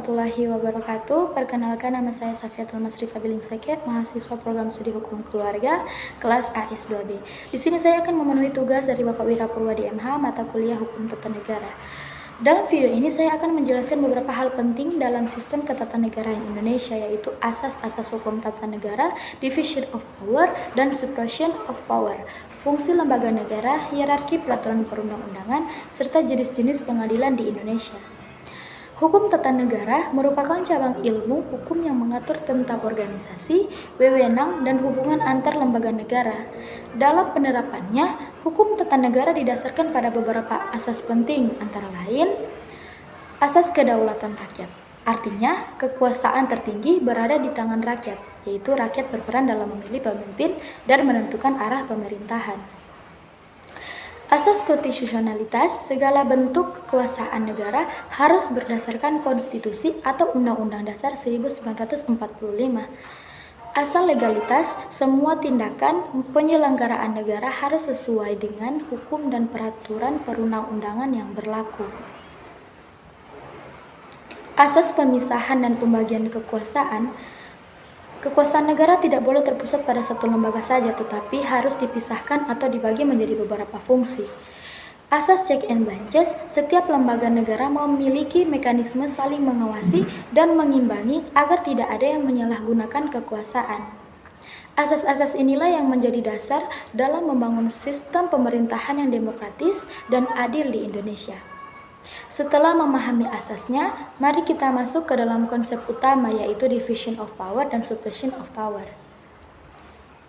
warahmatullahi wabarakatuh. Perkenalkan, nama saya Safiatul Masrifah Bilingseke, mahasiswa program studi hukum keluarga, kelas AIS 2B. Di sini saya akan memenuhi tugas dari Bapak Wirapurwa di MH, mata kuliah Hukum Tata Negara. Dalam video ini saya akan menjelaskan beberapa hal penting dalam sistem ketatanegaraan Indonesia, yaitu asas-asas hukum tata negara, division of power, dan separation of power, fungsi lembaga negara, hierarki peraturan perundang-undangan, serta jenis-jenis pengadilan di Indonesia. Hukum tata negara merupakan cabang ilmu hukum yang mengatur tentang organisasi, wewenang, dan hubungan antar lembaga negara. Dalam penerapannya, hukum tata negara didasarkan pada beberapa asas penting, antara lain asas kedaulatan rakyat. Artinya, kekuasaan tertinggi berada di tangan rakyat, yaitu rakyat berperan dalam memilih pemimpin dan menentukan arah pemerintahan. Asas konstitusionalitas, segala bentuk kekuasaan negara harus berdasarkan konstitusi atau Undang-Undang Dasar 1945. Asal legalitas, semua tindakan penyelenggaraan negara harus sesuai dengan hukum dan peraturan perundang-undangan yang berlaku. Asas pemisahan dan pembagian kekuasaan, kekuasaan negara tidak boleh terpusat pada satu lembaga saja, tetapi harus dipisahkan atau dibagi menjadi beberapa fungsi. Asas check and balances, setiap lembaga negara memiliki mekanisme saling mengawasi dan mengimbangi agar tidak ada yang menyalahgunakan kekuasaan. Asas-asas inilah yang menjadi dasar dalam membangun sistem pemerintahan yang demokratis dan adil di Indonesia. Setelah memahami asasnya, mari kita masuk ke dalam konsep utama, yaitu division of power dan separation of power.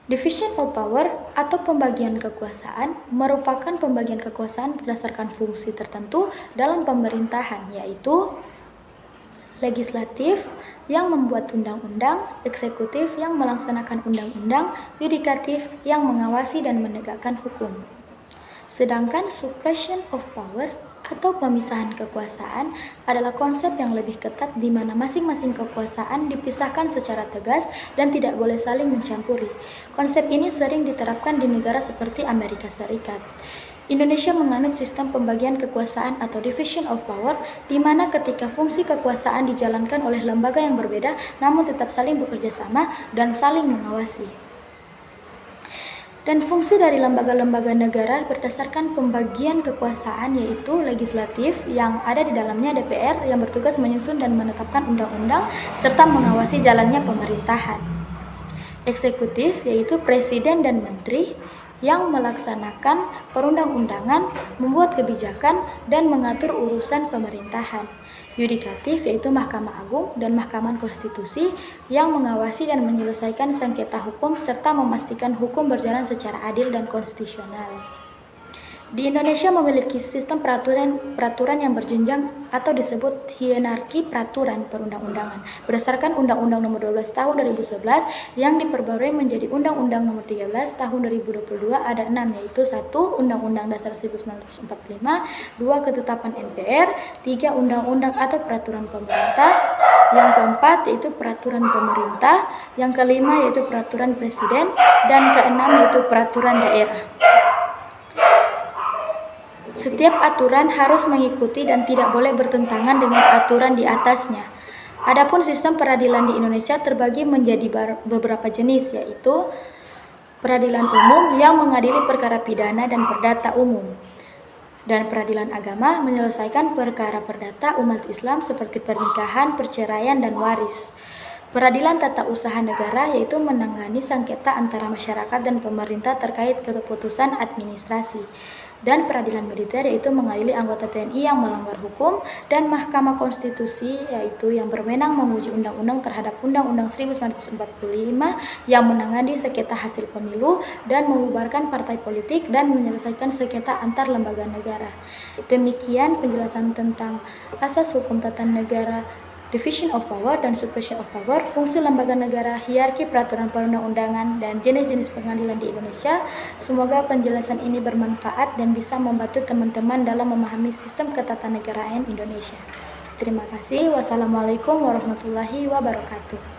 Division of power atau pembagian kekuasaan merupakan pembagian kekuasaan berdasarkan fungsi tertentu dalam pemerintahan, yaitu legislatif yang membuat undang-undang, eksekutif yang melaksanakan undang-undang, yudikatif yang mengawasi dan menegakkan hukum. Sedangkan separation of power atau pemisahan kekuasaan adalah konsep yang lebih ketat di mana masing-masing kekuasaan dipisahkan secara tegas dan tidak boleh saling mencampuri. Konsep ini sering diterapkan di negara seperti Amerika Serikat. Indonesia menganut sistem pembagian kekuasaan atau division of power, di mana ketika fungsi kekuasaan dijalankan oleh lembaga yang berbeda namun tetap saling bekerja sama dan saling mengawasi. Dan fungsi dari lembaga-lembaga negara berdasarkan pembagian kekuasaan, yaitu legislatif yang ada di dalamnya DPR yang bertugas menyusun dan menetapkan undang-undang serta mengawasi jalannya pemerintahan. Eksekutif yaitu presiden dan menteri yang melaksanakan perundang-undangan, membuat kebijakan, dan mengatur urusan pemerintahan. Yudikatif yaitu Mahkamah Agung dan Mahkamah Konstitusi yang mengawasi dan menyelesaikan sengketa hukum serta memastikan hukum berjalan secara adil dan konstitusional. Di Indonesia memiliki sistem peraturan yang berjenjang atau disebut hierarki peraturan perundang-undangan berdasarkan Undang-Undang Nomor 12 Tahun 2011 yang diperbarui menjadi Undang-Undang Nomor 13 Tahun 2022. Ada 6, yaitu 1. Undang-Undang Dasar 1945, 2. Ketetapan MPR, 3. Undang-undang atau peraturan pemerintah, yang keempat yaitu peraturan pemerintah, yang kelima yaitu peraturan presiden, dan keenam yaitu peraturan daerah. Setiap aturan harus mengikuti dan tidak boleh bertentangan dengan aturan di atasnya. Adapun sistem peradilan di Indonesia terbagi menjadi beberapa jenis, yaitu peradilan umum yang mengadili perkara pidana dan perdata umum, dan peradilan agama menyelesaikan perkara perdata umat Islam seperti pernikahan, perceraian, dan waris. Peradilan tata usaha negara yaitu menangani sengketa antara masyarakat dan pemerintah terkait keputusan administrasi. Dan peradilan militer yaitu mengadili anggota TNI yang melanggar hukum, dan Mahkamah Konstitusi yaitu yang berwenang menguji undang-undang terhadap Undang-Undang 1945 yang menangani sengketa hasil pemilu dan membubarkan partai politik dan menyelesaikan sengketa antar lembaga negara. Demikian penjelasan tentang asas hukum tata negara, division of power dan separation of power, fungsi lembaga negara, hierarki peraturan perundang-undangan, dan jenis-jenis pengadilan di Indonesia. Semoga penjelasan ini bermanfaat dan bisa membantu teman-teman dalam memahami sistem ketatanegaraan Indonesia. Terima kasih. Wassalamualaikum warahmatullahi wabarakatuh.